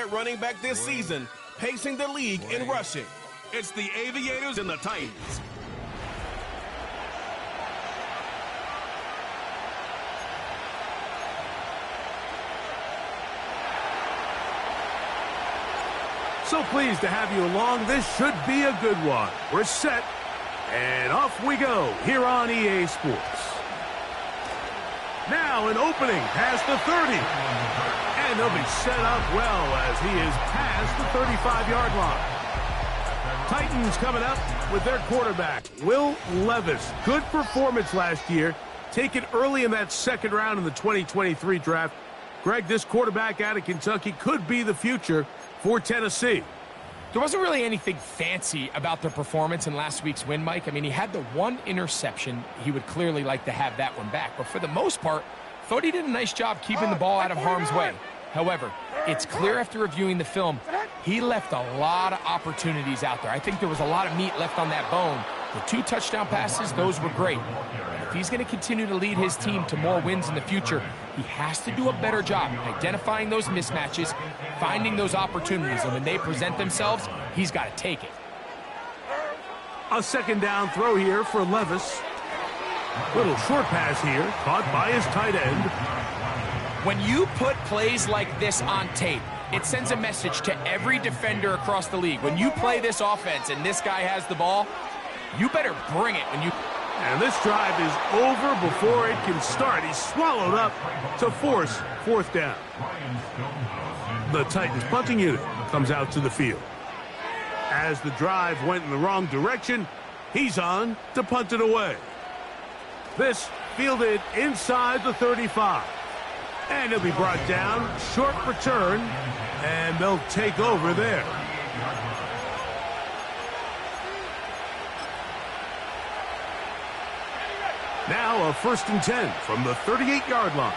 at running back this season, pacing the league in rushing. It's the Aviators and the Titans. So pleased to have you along. This should be a good one. We're set, and off we go here on EA Sports. Now an opening past the 30. And he'll be set up well as he is past the 35-yard line. Titans coming up with their quarterback, Will Levis. Good performance last year. Taken early in that second round in the 2023 draft. Greg, this quarterback out of Kentucky could be the future for Tennessee. There wasn't really anything fancy about their performance in last week's win, Mike. I mean, he had the one interception. He would clearly like to have that one back. But for the most part, thought he did a nice job keeping the ball out of harm's way. However, it's clear after reviewing the film, he left a lot of opportunities out there. I think there was a lot of meat left on that bone. The 2 touchdown passes, those were great. If he's going to continue to lead his team to more wins in the future, he has to do a better job identifying those mismatches, finding those opportunities, and when they present themselves, he's got to take it. A second down throw here for Levis. Little short pass here, caught by his tight end. When you put plays like this on tape, it sends a message to every defender across the league. When you play this offense and this guy has the ball, you better bring it when you... And this drive is over before it can start. He's swallowed up to force fourth down. The Titans punting unit comes out to the field. As the drive went in the wrong direction, he's on to punt it away. This fielded inside the 35. And he'll be brought down, short return, and they'll take over there. Now a 1st and 10 from the 38-yard line.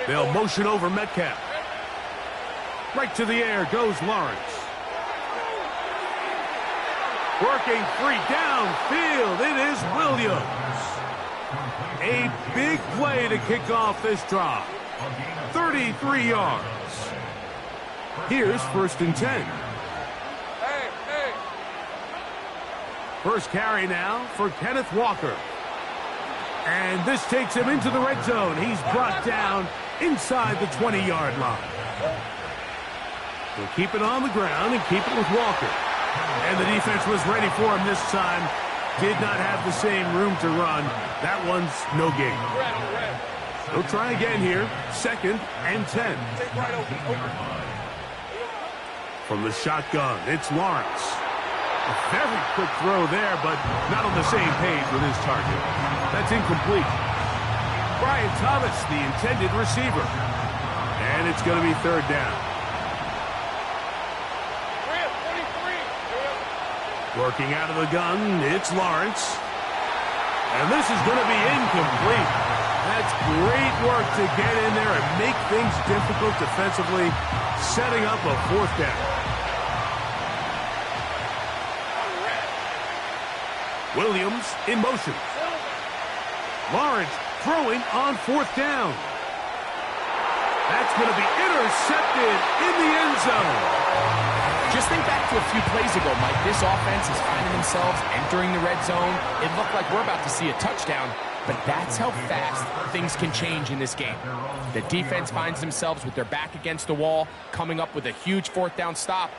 They'll motion over Metcalf. Right to the air goes Lawrence. Working free downfield, it is Williams. A big play to kick off this drive. 33 yards. Here's 1st and 10. First carry now for Kenneth Walker. And this takes him into the red zone. He's brought down inside the 20-yard line. We'll keep it on the ground and keep it with Walker. And the defense was ready for him this time. Did not have the same room to run. That one's no gain. They'll try again here. 2nd and 10. From the shotgun, it's Lawrence. A very quick throw there, but not on the same page with his target. That's incomplete. Brian Thomas, the intended receiver. And it's going to be 3rd down. Working out of the gun, it's Lawrence. And this is going to be incomplete. That's great work to get in there and make things difficult defensively, setting up a 4th down. Williams in motion. Lawrence throwing on 4th down. That's going to be intercepted in the end zone. Just think back to a few plays ago, Mike. This offense is finding themselves entering the red zone. It looked like we're about to see a touchdown, but that's how fast things can change in this game. The defense finds themselves with their back against the wall, coming up with a huge 4th down stop.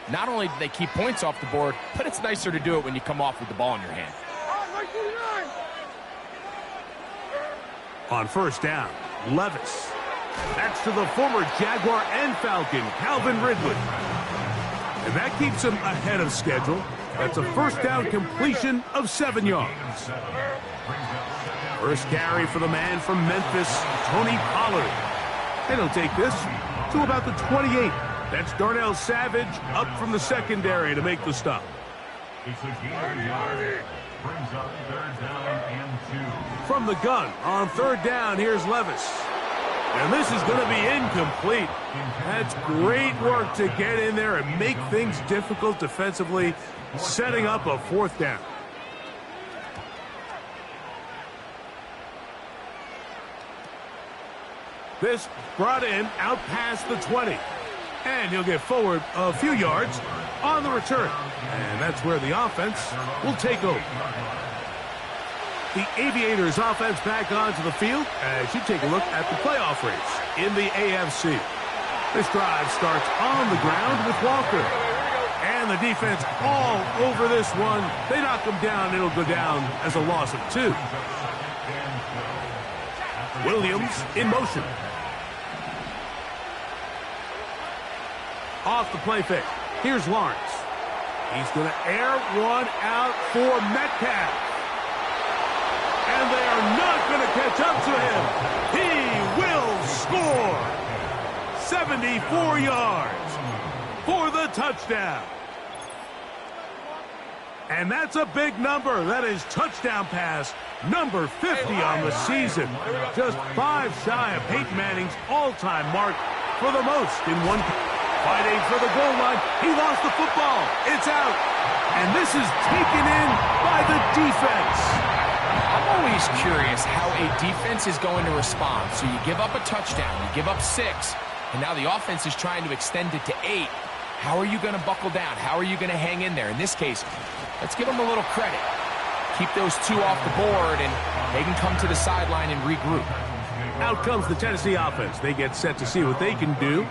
Not only do they keep points off the board, but it's nicer to do it when you come off with the ball in your hand. On 1st down, Levis. That's to the former Jaguar and Falcon, Calvin Ridley. And that keeps him ahead of schedule. That's a 1st down completion of 7 yards. First carry for the man from Memphis, Tony Pollard. And he'll take this to about the 28. That's Darnell Savage up from the secondary to make the stop. From the gun on 3rd down, here's Levis. And this is going to be incomplete. That's great work to get in there and make things difficult defensively, setting up a 4th down. This brought in out past the 20. And he'll get forward a few yards on the return. And that's where the offense will take over. The Aviators offense back onto the field as you take a look at the playoff race in the AFC. This drive starts on the ground with Walker. And the defense all over this one. They knock him down. It'll go down as a loss of 2. Williams in motion. Off the play fake. Here's Lawrence. He's going to air one out for Metcalf. And they are not going to catch up to him. He will score. 74 yards for the touchdown. And that's a big number. That is touchdown pass number 50 on the season. Just 5 shy of Peyton Manning's all-time mark for the most in one. Fighting for the goal line. He lost the football. It's out. And this is taken in by the defense. I'm always curious how a defense is going to respond. So you give up a touchdown, you give up 6, and now the offense is trying to extend it to 8. How are you going to buckle down? How are you going to hang in there? In this case, let's give them a little credit. Keep those 2 off the board, and they can come to the sideline and regroup. Out comes the Tennessee offense. They get set to see what they can do.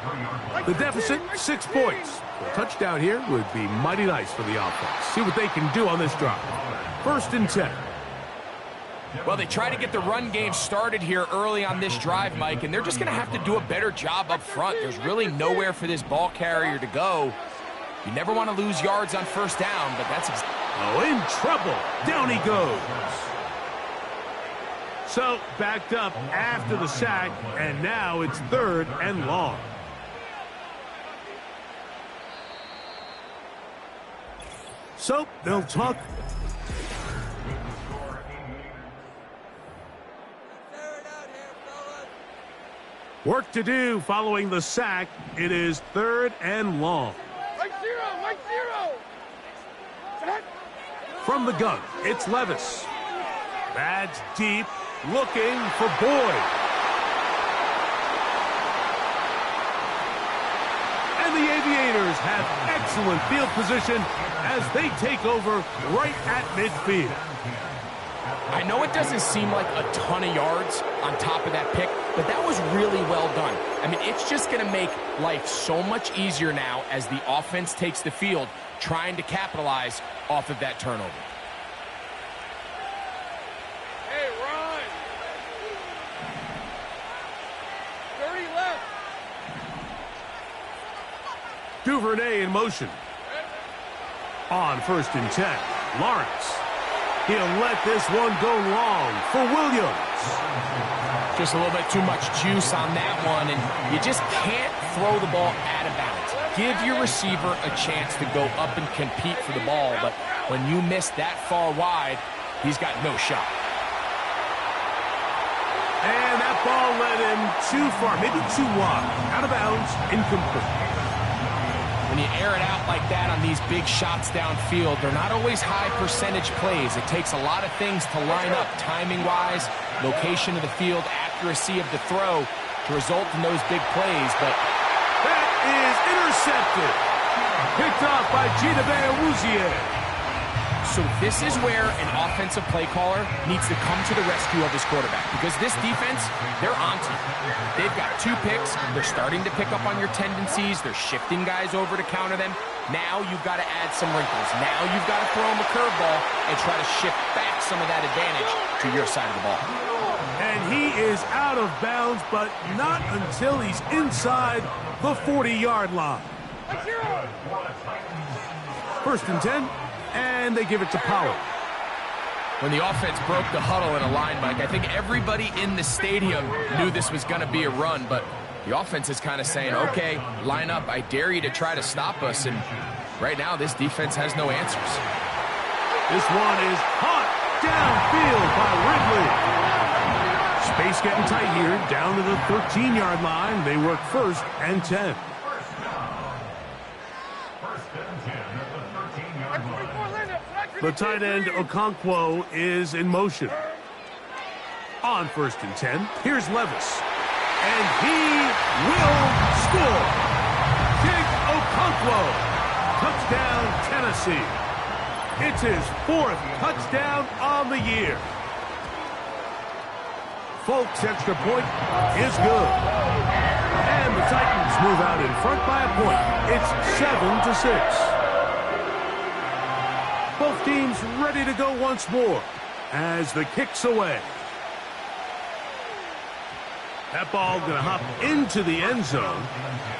The deficit, 6 points. A touchdown here would be mighty nice for the offense. See what they can do on this drive. 1st and 10. Well, they try to get the run game started here early on this drive, Mike, and they're just going to have to do a better job up front. There's really nowhere for this ball carrier to go. You never want to lose yards on 1st down, but that's... Oh, in trouble. Down he goes. So, backed up after the sack, and now it's 3rd and long. So, they'll talk... Work to do following the sack. It is 3rd and long. Mike zero. Set. From the gun, it's Levis. That's deep, looking for Boyd. And the Aviators have excellent field position as they take over right at midfield. I know it doesn't seem like a ton of yards on top of that pick, but that was really well done. I mean, it's just going to make life so much easier now as the offense takes the field, trying to capitalize off of that turnover. Hey, run. 30 left. Duvernay in motion. On 1st and 10, Lawrence. He'll let this one go long for Williams. Just a little bit too much juice on that one, and you just can't throw the ball out of bounds. Give your receiver a chance to go up and compete for the ball, but when you miss that far wide, he's got no shot. And that ball led him too far, maybe too wide. Out of bounds, incomplete. When you air it out like that on these big shots downfield, they're not always high percentage plays. It takes a lot of things to line up timing-wise, location of the field, accuracy of the throw to result in those big plays. But that is intercepted. Picked off by Chidobe Awuzie. So this is where an offensive play caller needs to come to the rescue of his quarterback, because this defense, they're onto you. They've got 2 picks. They're starting to pick up on your tendencies. They're shifting guys over to counter them. Now you've got to add some wrinkles. Now you've got to throw them a curveball and try to shift back some of that advantage to your side of the ball. And he is out of bounds, but not until he's inside the 40-yard line. 1st and 10. And they give it to Powell. When the offense broke the huddle in a line, Mike, I think everybody in the stadium knew this was going to be a run, but the offense is kind of saying, okay, line up, I dare you to try to stop us, and right now this defense has no answers. This one is hot downfield by Ridley. Space getting tight here, down to the 13-yard line. They work 1st and 10. The tight end, Okonkwo, is in motion. On 1st and 10, here's Levis. And he will score. Chig Okonkwo. Touchdown, Tennessee. It's his 4th touchdown on the year. Folks' extra point is good. And the Titans move out in front by a point. It's 7-6. Both teams ready to go once more as the kick's away. That ball going to hop into the end zone.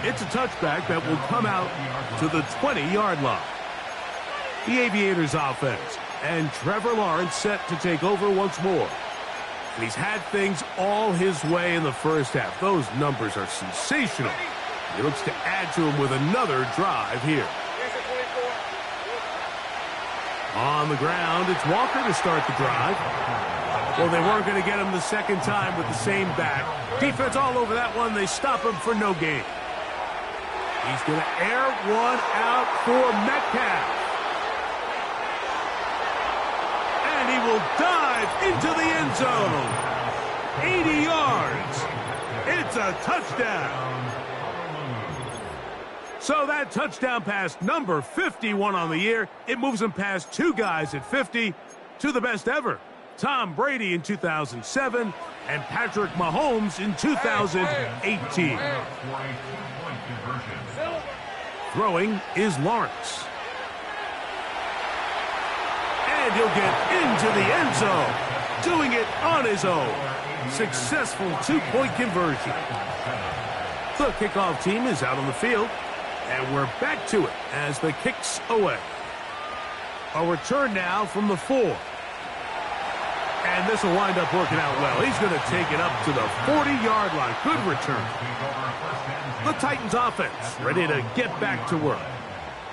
It's a touchback that will come out to the 20-yard line. The Aviators offense and Trevor Lawrence set to take over once more. And he's had things all his way in the first half. Those numbers are sensational. He looks to add to them with another drive here. On the ground, it's Walker to start the drive. Well, they weren't going to get him the second time with the same back. Defense all over that one. They stop him for no gain. He's going to air one out for Metcalf. And he will dive into the end zone. 80 yards. It's a touchdown. So that touchdown pass, number 51 on the year, it moves him past 2 guys at 50 to the best ever. Tom Brady in 2007 and Patrick Mahomes in 2018. Throwing is Lawrence. And he'll get into the end zone, doing it on his own. Successful 2-point conversion. The kickoff team is out on the field, and we're back to it as the kick's away. A return now from the 4. And this will wind up working out well. He's going to take it up to the 40-yard line. Good return. The Titans offense ready to get back to work.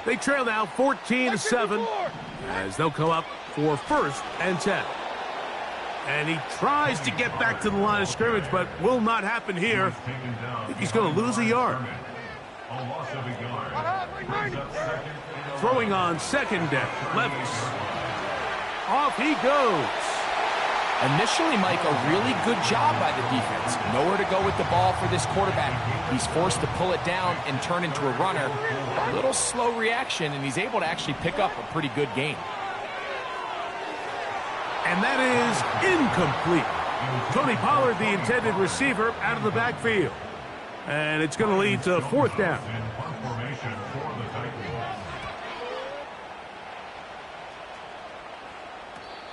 They trail now 14-7 as they'll come up for 1st and 10. And he tries to get back to the line of scrimmage, but will not happen here. He's going to lose a yard. Throwing on 2nd down, Levis. Off he goes. Initially, Mike, a really good job by the defense. Nowhere to go with the ball for this quarterback. He's forced to pull it down and turn into a runner. A little slow reaction, and he's able to actually pick up a pretty good gain. And that is incomplete. Tony Pollard, the intended receiver, out of the backfield. And it's going to lead to 4th down.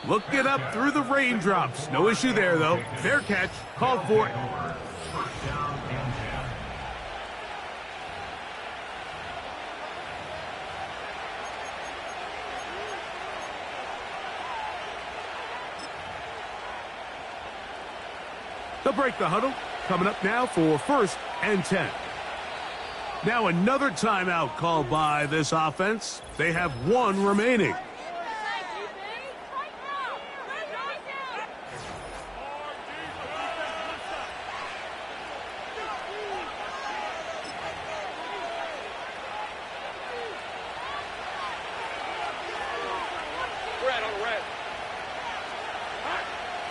Looking up through the raindrops. No issue there, though. Fair catch. Called for it. They'll break the huddle. Coming up now for 1st and 10. Now another timeout called by this offense. They have 1 remaining.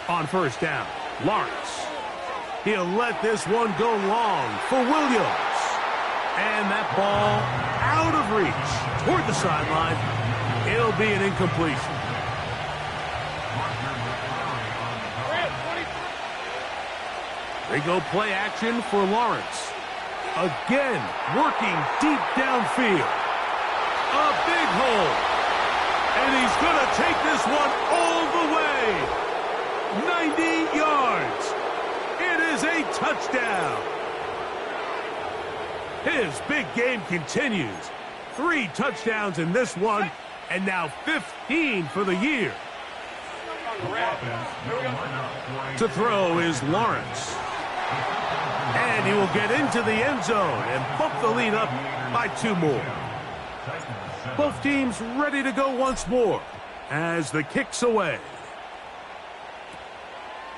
On 1st down, Lawrence. He'll let this one go long for Williams. And that ball out of reach toward the sideline. It'll be an incompletion. They go play action for Lawrence. Again, working deep downfield. A big hole. And he's going to take this one all the way. 90 yards. It is a touchdown. His big game continues. 3 touchdowns in this one, and now 15 for the year. To throw is Lawrence. And he will get into the end zone and bump the lead up by 2 more. Both teams ready to go once more as the kick's away.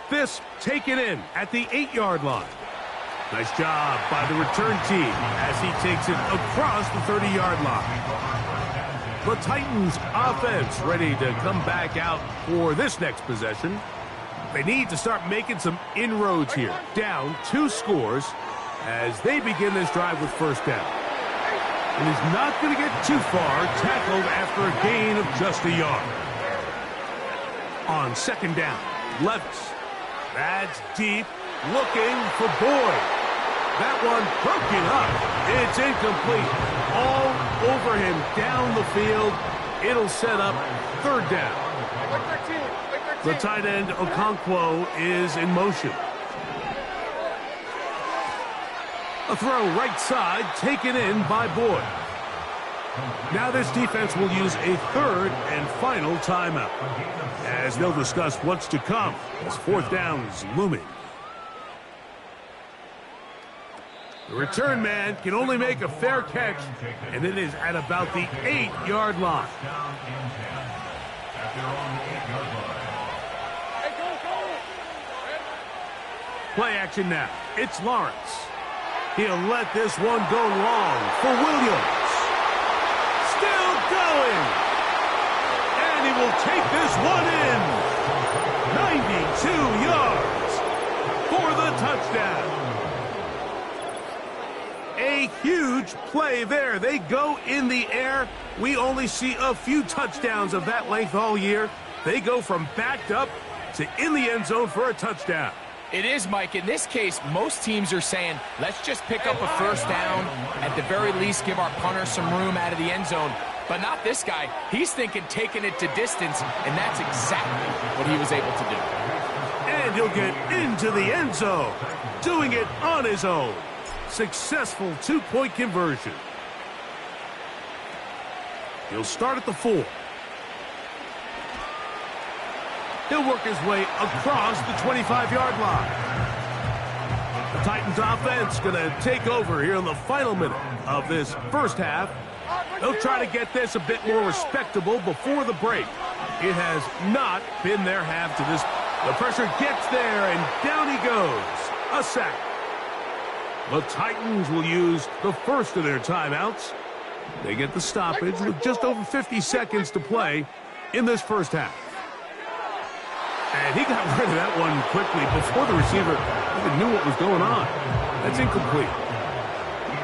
This taken in at the 8-yard line. Nice job by the return team as he takes it across the 30-yard line. The Titans offense ready to come back out for this next possession. They need to start making some inroads here. Down 2 scores as they begin this drive with first down. And he's not going to get too far, tackled after a gain of just a yard. On second down, Levis. That's deep, looking for Boyd. That one broken up. It's incomplete. All over him down the field. It'll set up third down. The tight end, Okonkwo, is in motion. A throw right side, taken in by Boyd. Now this defense will use a third and final timeout, as they'll discuss what's to come as fourth down is looming. The return man can only make a fair catch, and it is at about the 8-yard line. Play action now. It's Lawrence. He'll let this one go long for Williams. Still going. And he will take this one in. 92 yards for the touchdown. A huge play there. They go in the air. We only see a few touchdowns of that length all year. They go from backed up to in the end zone for a touchdown. It is, Mike. In this case, most teams are saying, let's just pick up a first down. At the very least, give our punter some room out of the end zone. But not this guy. He's thinking taking it to distance, and that's exactly what he was able to do. And he'll get into the end zone, doing it on his own. Successful 2-point conversion. He'll start at the 4. He'll work his way across the 25-yard line. The Titans offense going to take over here in the final minute of this first half. They'll try to get this a bit more respectable before the break. It has not been their half to this. The pressure gets there, and down he goes. A sack. The Titans will use the first of their timeouts. They get the stoppage with just over 50 seconds to play in this first half. And he got rid of that one quickly before the receiver even knew what was going on. That's incomplete.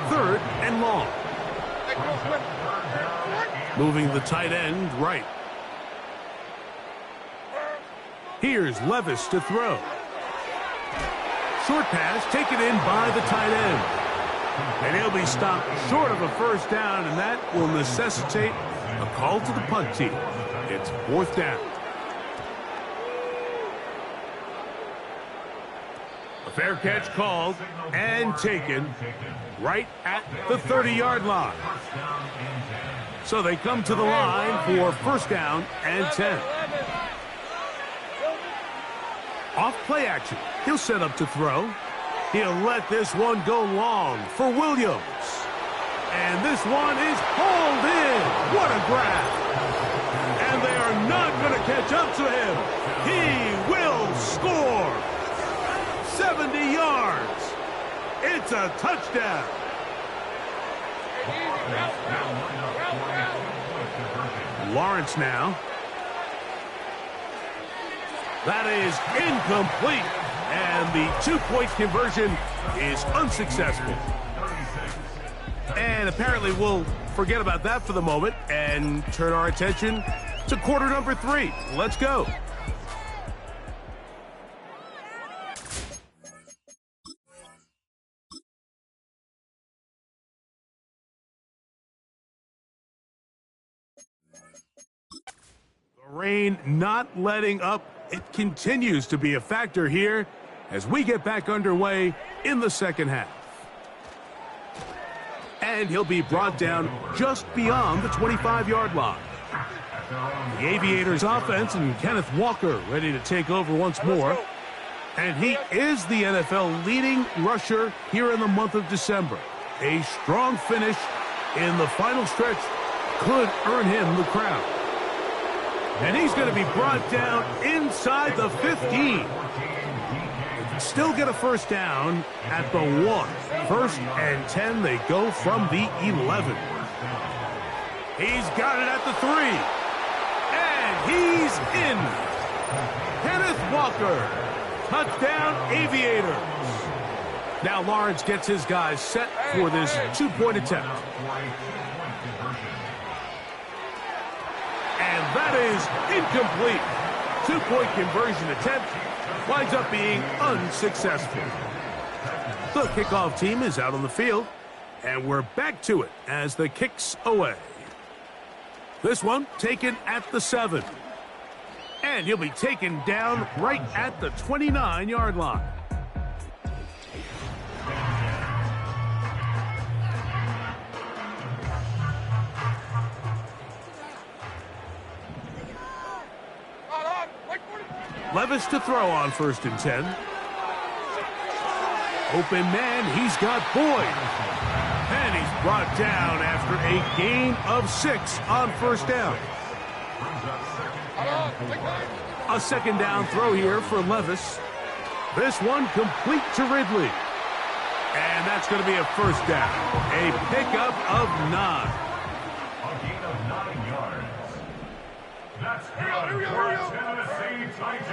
Third and long. Moving the tight end right. Here's Levis to throw. Short pass taken in by the tight end. And he'll be stopped short of a first down, and that will necessitate a call to the punt team. It's fourth down. A fair catch called and taken right at the 30-yard line. So they come to the line for first down and 10. Off play action. He'll set up to throw. He'll let this one go long for Williams. And this one is hauled in. What a grab. And they are not going to catch up to him. He will score. 70 yards. It's a touchdown. Lawrence now. That is incomplete. And the 2-point conversion is unsuccessful. And apparently we'll forget about that for the moment and turn our attention to quarter number 3. Let's go. The rain not letting up. It continues to be a factor here as we get back underway in the second half. And he'll be brought down just beyond the 25-yard line. The Aviators offense and Kenneth Walker ready to take over once more. And he is the NFL leading rusher here in the month of December. A strong finish in the final stretch could earn him the crown. And he's going to be brought down inside the 15. They can still get a first down at the 1. First and 10, they go from the 11. He's got it at the 3. And he's in. Kenneth Walker. Touchdown, Aviators. Now Lawrence gets his guys set for this two-point attempt. And that is incomplete. Two-point conversion attempt winds up being unsuccessful. The kickoff team is out on the field, and we're back to it as the kick's away. This one taken at the 7. And he'll be taken down right at the 29-yard line. Levis to throw on 1st and 10. Open man, he's got Boyd. And he's brought down after a gain of 6 on 1st down. A 2nd down throw here for Levis. This one complete to Ridley. And that's going to be a 1st down. A pickup of 9.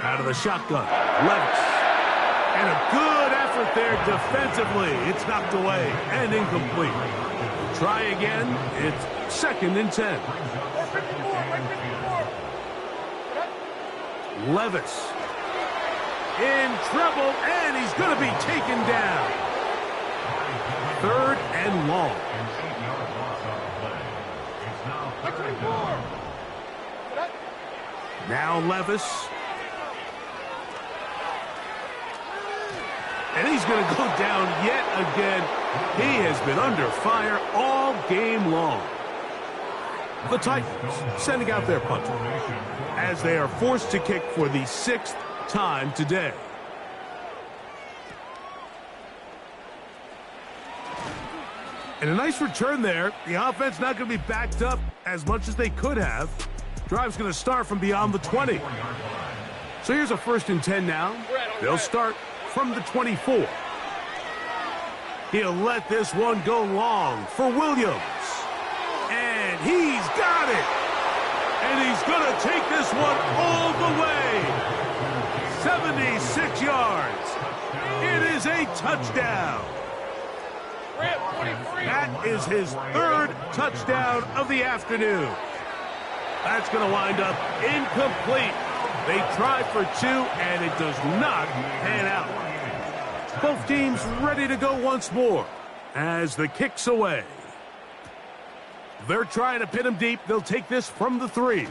Out of the shotgun, Levis. And a good effort there defensively. It's knocked away and incomplete. Try again. It's 2nd and 10. Levis in trouble, and he's going to be taken down. 3rd and long. Now Levis. And he's going to go down yet again. He has been under fire all game long. The Titans sending out their punter as they are forced to kick for the 6th time today. And a nice return there. The offense not going to be backed up as much as they could have. Drive's going to start from beyond the 20. So here's a 1st and 10 now. They'll start from the 24. He'll let this one go long for Williams. And he's got it. And he's going to take this one all the way. 76 yards. It is a touchdown. That is his 3rd touchdown of the afternoon. That's going to wind up incomplete. They tried for 2, and it does not pan out. Both teams ready to go once more as the kick's away. They're trying to pin him deep. They'll take this from the 3.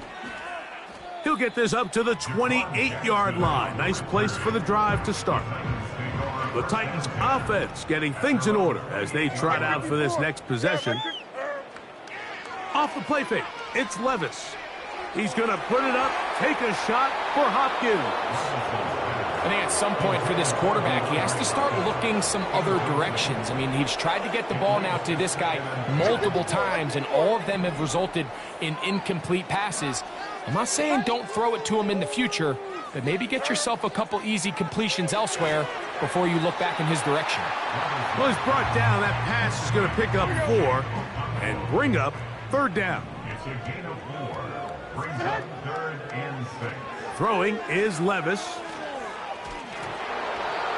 He'll get this up to the 28-yard line. Nice place for the drive to start. The Titans offense getting things in order as they trot out for this next possession. Off the play fake, it's Levis. He's going to put it up, take a shot for Hopkins. I think at some point for this quarterback, he has to start looking some other directions. I mean, he's tried to get the ball now to this guy multiple times, and all of them have resulted in incomplete passes. I'm not saying don't throw it to him in the future, but maybe get yourself a couple easy completions elsewhere before you look back in his direction. Well, he's brought down. That pass is going to pick up 4 and bring up 3rd down. It's a gain of 4. Brings up 3rd and 6. Throwing is Levis.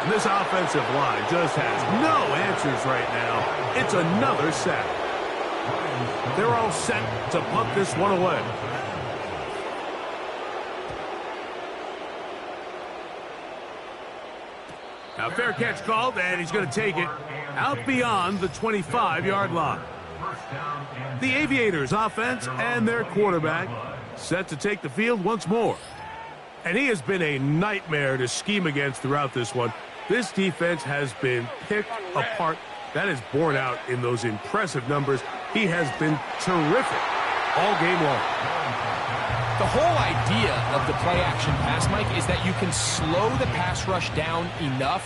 And this offensive line just has no answers right now. It's another sack. They're all set to punt this one away. Now fair catch called, and he's going to take it out beyond the 25-yard line. The Aviators offense and their quarterback set to take the field once more. And he has been a nightmare to scheme against throughout this one. This defense has been picked apart. That is borne out in those impressive numbers. He has been terrific all game long. The whole idea of the play-action pass, Mike, is that you can slow the pass rush down enough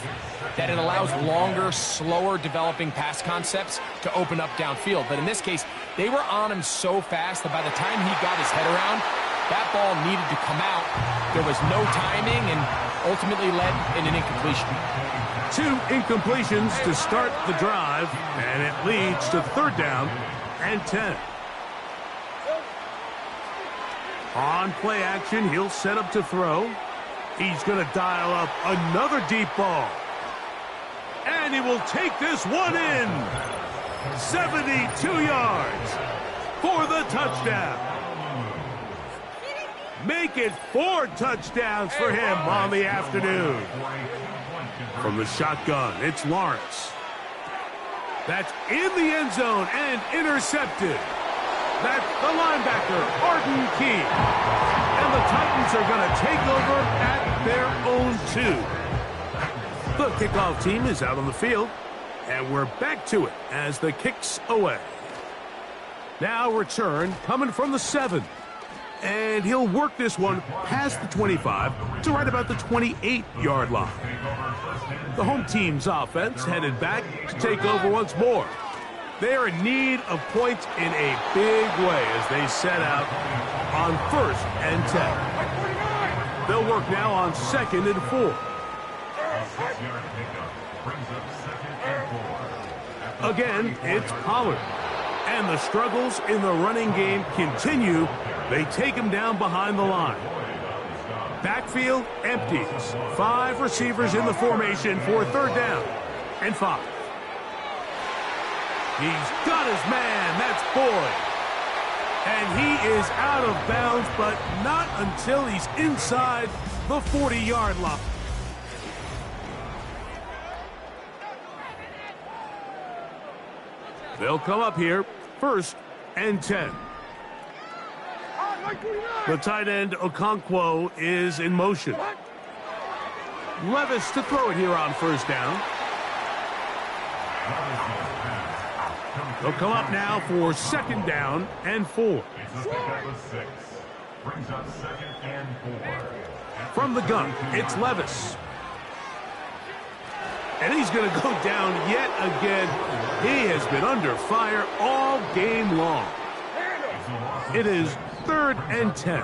that it allows longer, slower developing pass concepts to open up downfield. But in this case, they were on him so fast that by the time he got his head around, that ball needed to come out. There was no timing and ultimately led in an incompletion. 2 incompletions to start the drive, and it leads to 3rd down and 10. On play action, he'll set up to throw. He's going to dial up another deep ball. And he will take this one in. 72 yards for the touchdown. Make it 4 touchdowns for him on the afternoon. From the shotgun, it's Lawrence. That's in the end zone and intercepted. That's the linebacker, Arden Key. And the Titans are going to take over at their own 2. The kickoff team is out on the field, and we're back to it as the kick's away. Now return coming from the 7. And he'll work this one past the 25 to right about the 28-yard line. The home team's offense headed back to take over once more. They are in need of points in a big way as they set out on 1st and 10. They'll work now on 2nd and 4. Again, it's Pollard. And the struggles in the running game continue. They take him down behind the line. Backfield empties. 5 receivers in the formation for 3rd down and 5. He's got his man. That's Boyd. And he is out of bounds, but not until he's inside the 40-yard line. They'll come up here, 1st and 10. The tight end, Okonkwo, is in motion. Levis to throw it here on 1st down. They'll come up now for 2nd down and 4. From the gun, it's Levis. And he's going to go down yet again. He has been under fire all game long. It is 3rd and 10.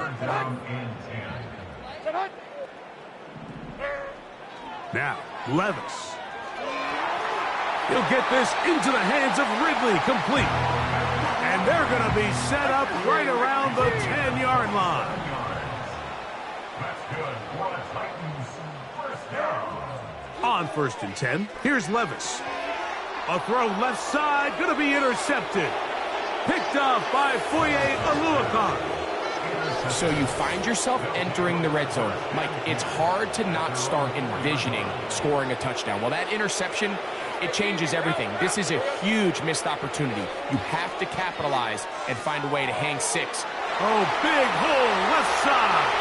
Now, Levis. He'll get this into the hands of Ridley, complete. And they're going to be set up right around the 10-yard line. On 1st and 10, here's Levis. A throw left side, going to be intercepted. Picked off by Foye Oluokun. So you find yourself entering the red zone. Mike, it's hard to not start envisioning scoring a touchdown. Well, that interception, it changes everything. This is a huge missed opportunity. You have to capitalize and find a way to hang 6. Oh, big hole left side.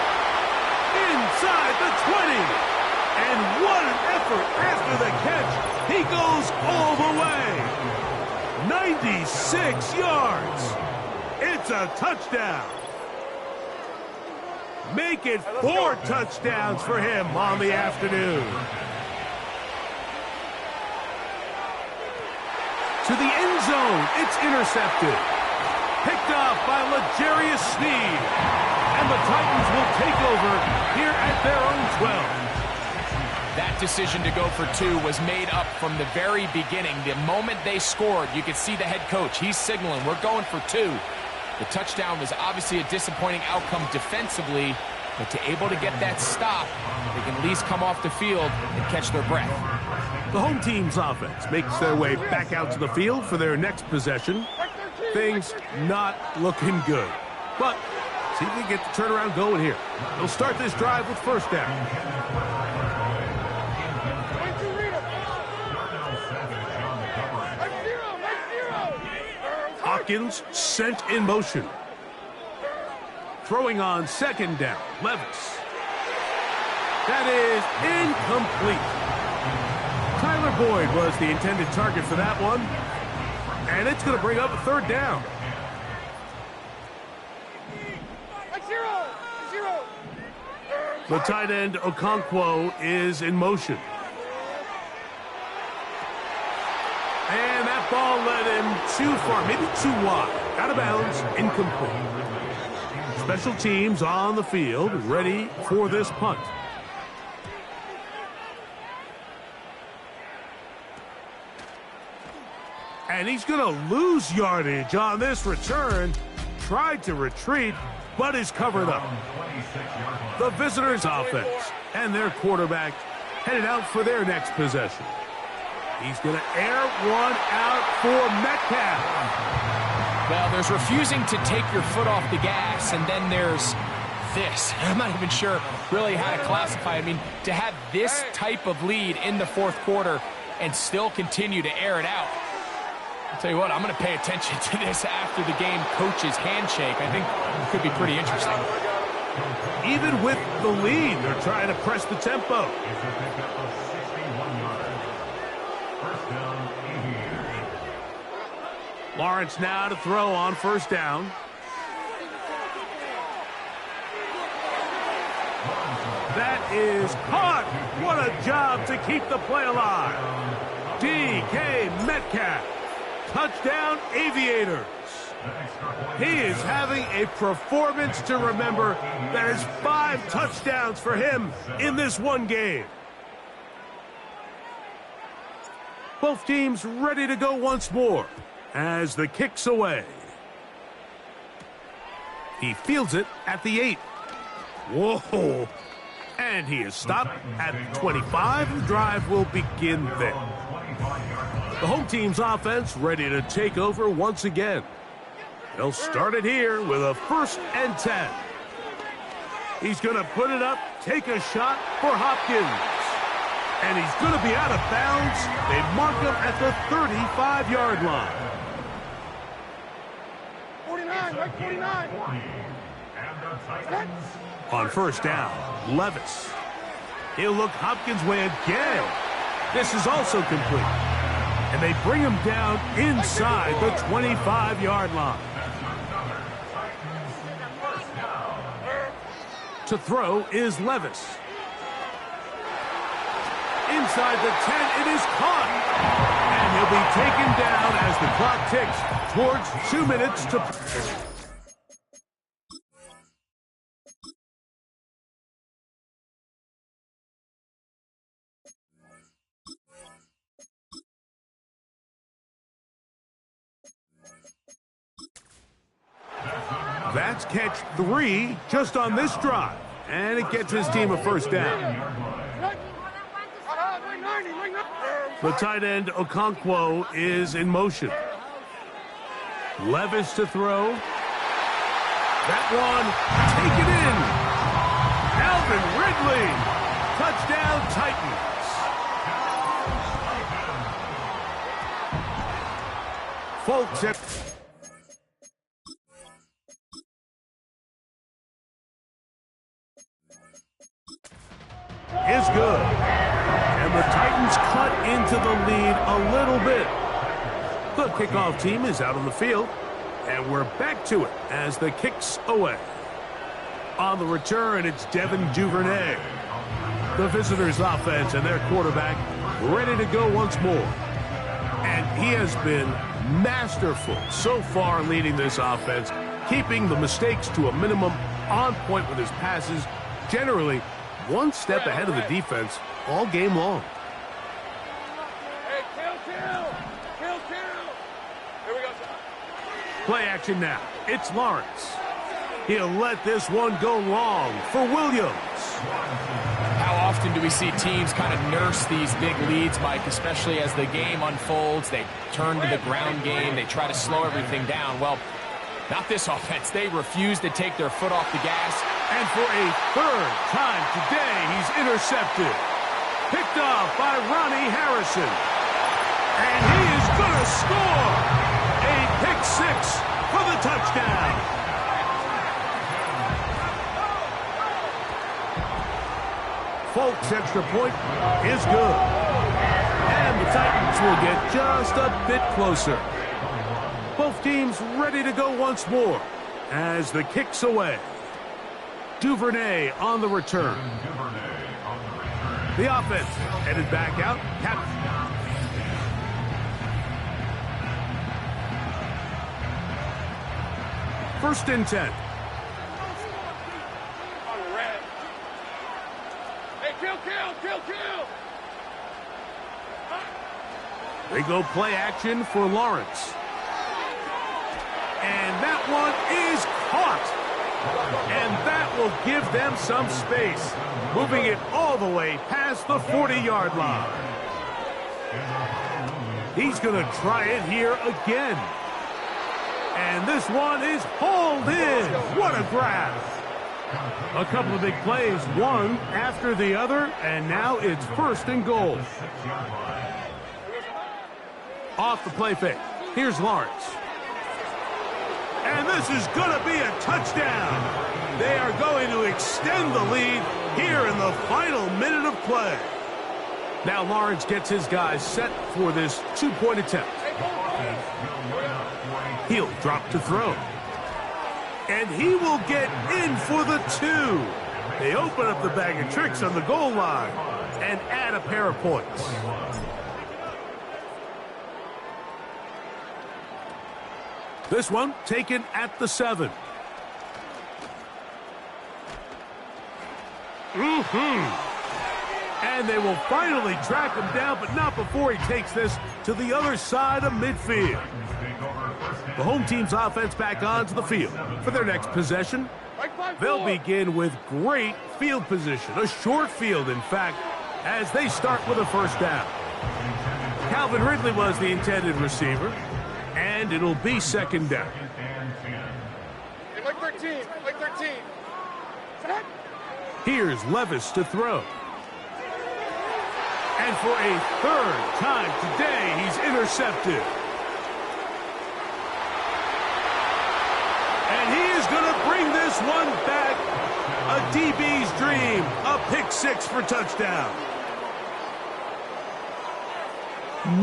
Inside the 20. And what an effort after the catch. He goes all the way. 96 yards. It's a touchdown. Make it 4 touchdowns for him on the afternoon. To the end zone, it's intercepted. Picked off by L'Jarius Sneed. And the Titans will take over here at their own 12. That decision to go for 2 was made up from the very beginning. The moment they scored, you could see the head coach. He's signaling, we're going for 2. The touchdown was obviously a disappointing outcome defensively, but to able to get that stop, they can at least come off the field and catch their breath. The home team's offense makes their way back out to the field for their next possession. Things not looking good. But see if they get the turnaround going here. They'll start this drive with 1st down. Hawkins sent in motion. Throwing on 2nd down, Levis. That is incomplete. Tyler Boyd was the intended target for that one. And it's going to bring up a 3rd down. The tight end, Okonkwo, is in motion. And that ball led him too far, maybe too wide. Out of bounds, incomplete. Special teams on the field, ready for this punt. And he's going to lose yardage on this return. Tried to retreat, but is covered up. The visitors' offense And their quarterback headed out for their next possession. He's going to air one out for Metcalf. Well, there's refusing to take your foot off the gas, and then there's this. I'm not even sure really how to classify. I mean, to have this type of lead in the fourth quarter and still continue to air it out. I'll tell you what, I'm going to pay attention to this after the game coach's handshake. I think it could be pretty interesting. Even with the lead, they're trying to press the tempo. Lawrence now to throw on first down. That is caught. What a job to keep the play alive. DK Metcalf. Touchdown Aviators. He is having a performance to remember. That is 5 touchdowns for him in this one game. Both teams ready to go once more as the kick's away. He fields it at the 8. Whoa. And he is stopped at 25. The drive will begin there. The home team's offense ready to take over once again. They'll start it here with a 1st and 10. He's going to put it up, take a shot for Hopkins. And he's going to be out of bounds. They mark him at the 35-yard line. 49, right 49. On first down, Levis. He'll look Hopkins' way again. This is also complete. And they bring him down inside the 25-yard line. To throw is Levis. Inside the 10, it is caught. And he'll be taken down as the clock ticks towards 2 minutes to... That's catch 3 just on this drive. And it gets his team a first down. The tight end, Okonkwo, is in motion. Levis to throw. That one, take it in. Calvin Ridley. Touchdown, Titans. Folks at... is good. And the Titans cut into the lead a little bit. The kickoff team is out on the field, and we're back to it as the kick's away. On the return, it's Devin Duvernay. The visitors' offense and their quarterback ready to go once more. And he has been masterful so far leading this offense, keeping the mistakes to a minimum, on point with his passes, generally one step ahead of the defense all game long. Hey, kill. Here we go. Play action now. It's Lawrence. He'll let this one go long for Williams. How often do we see teams kind of nurse these big leads, Mike, especially as the game unfolds? They turn to the ground game. They try to slow everything down. Well, not this offense. They refuse to take their foot off the gas. And for a 3rd time today, he's intercepted. Picked off by Ronnie Harrison. And he is going to score. A pick 6 for the touchdown. Folks' extra point is good. And the Titans will get just a bit closer. Both teams ready to go once more as the kick's away. Duvernay on the return. The offense headed back out. 1st and 10. Hey, kill. They go play action for Lawrence. And that one is caught. And that will give them some space, moving it all the way past the 40-yard line. He's going to try it here again. And this one is hauled in. What a grab. A couple of big plays, one after the other, and now it's 1st and goal. Off the play fake. Here's Lawrence. And this is going to be a touchdown. They are going to extend the lead here in the final minute of play. Now Lawrence gets his guys set for this 2-point attempt. He'll drop to throw. And he will get in for the 2. They open up the bag of tricks on the goal line and add a pair of points. This one taken at the 7. And they will finally track him down, but not before he takes this to the other side of midfield. The home team's offense back onto the field for their next possession. They'll begin with great field position, a short field, in fact, as they start with a 1st down. Calvin Ridley was the intended receiver, and it'll be 2nd down. Like 13, like 13. Here's Levis to throw. And for a 3rd time today, he's intercepted. And he is going to bring this one back. A DB's dream. A pick 6 for touchdown.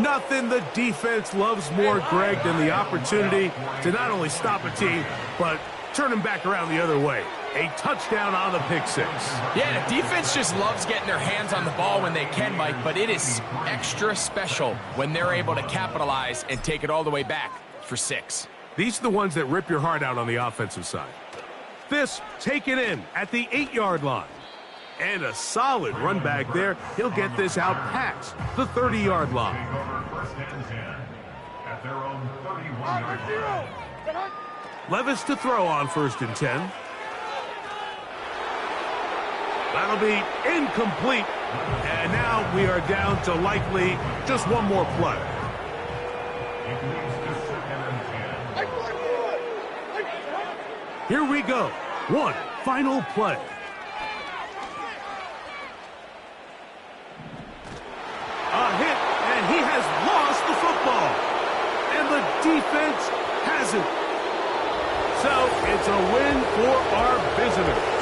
Nothing the defense loves more, Greg, than the opportunity to not only stop a team, but turn them back around the other way. A touchdown on the pick 6. Yeah, the defense just loves getting their hands on the ball when they can, Mike, but it is extra special when they're able to capitalize and take it all the way back for 6. These are the ones that rip your heart out on the offensive side. This taken in at the 8-yard line. And a solid run back there. He'll get this out past the 30-yard line. Levis to throw on 1st and 10. That'll be incomplete. And now we are down to likely just one more play. Here we go. One final play. A hit, and he has lost the football. And the defense hasn't. So it's a win for our visitors.